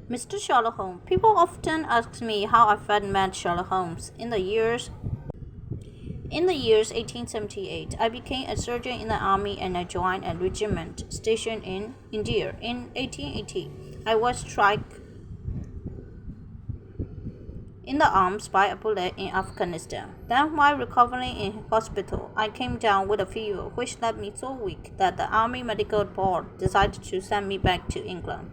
Mr. Sherlock Holmes. People often ask me how I first met Sherlock Holmes. In the years 1878, I became a surgeon in the army and I joined a regiment stationed in India. In 1880, I was struck in the arms by a bullet in Afghanistan. Then, while recovering in hospital, I came down with a fever which left me so weak that the Army Medical Board decided to send me back to England.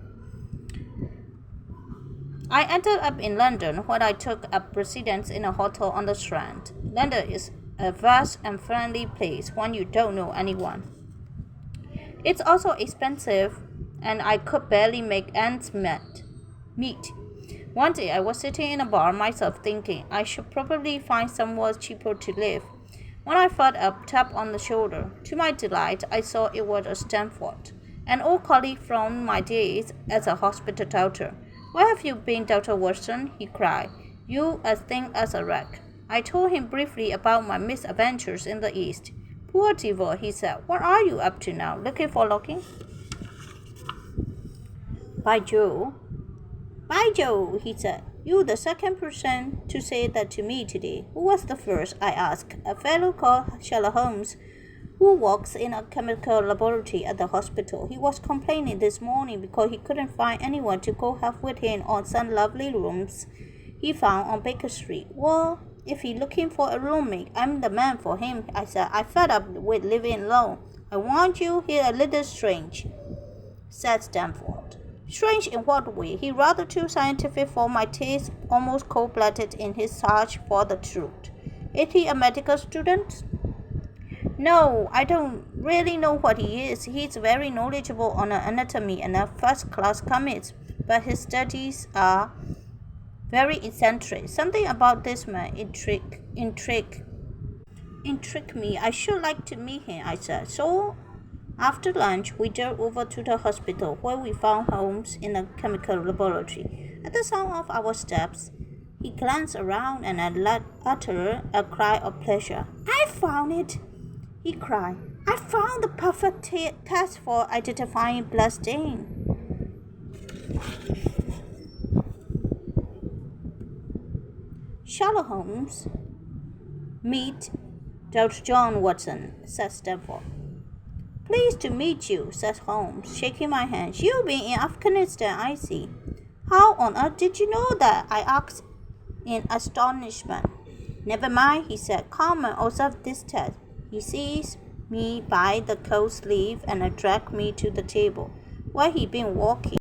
I ended up in London, where I took up residence in a hotel on the Strand. London is a vast and friendly place when you don't know anyone. It's also expensive, and I could barely make ends meet. One day I was sitting in a bar myself thinking I should probably find somewhere cheaper to live. When I felt a tap on the shoulder, to my delight I saw it was a Stanford, an old colleague from my days as a hospital doctor. "Where have you been, Dr. Watson?" he cried. "You as thin as a rag." I told him briefly about my misadventures in the East. "Poor devil," he said. "What are you up to now? Looking for looking?" "By Jove, by Jove," he said. "You're the second person to say that to me today." "Who was the first?" I asked. "A fellow called Sherlock Holmes, who works in a chemical laboratory at the hospital. He was complaining this morning because he couldn't find anyone to go half with him on some lovely rooms he found on Baker Street." "Well, if he's looking for a roommate, I'm the man for him," I said. "I'm fed up with living alone." "I want you here a little strange," said Stanford. "Strange in what way?" "He's rather too scientific for my taste, almost cold-blooded in his search for the truth." "Is he a medical student?" "No, I don't really know what he is. He's very knowledgeable on anatomy and a first-class chemist, but his studies are very eccentric. Something about this man intrigue me. I should like to meet him," I said. So after lunch, we drove over to the hospital, where we found Holmes in a chemical laboratory. At the sound of our steps, he glanced around and uttered a cry of pleasure. "I found it!" he cried. "I found the perfect test for identifying bloodstain." "Sherlock Holmes, meet Dr. John Watson," said Stanford. "Pleased to meet you," said Holmes, shaking my hand. "You've been in Afghanistan, I see." "How on earth did you know that?" I asked in astonishment. "Never mind," he said. "Come and observe this test." He seized me by the coat sleeve and dragged me to the table, where he'd been walking.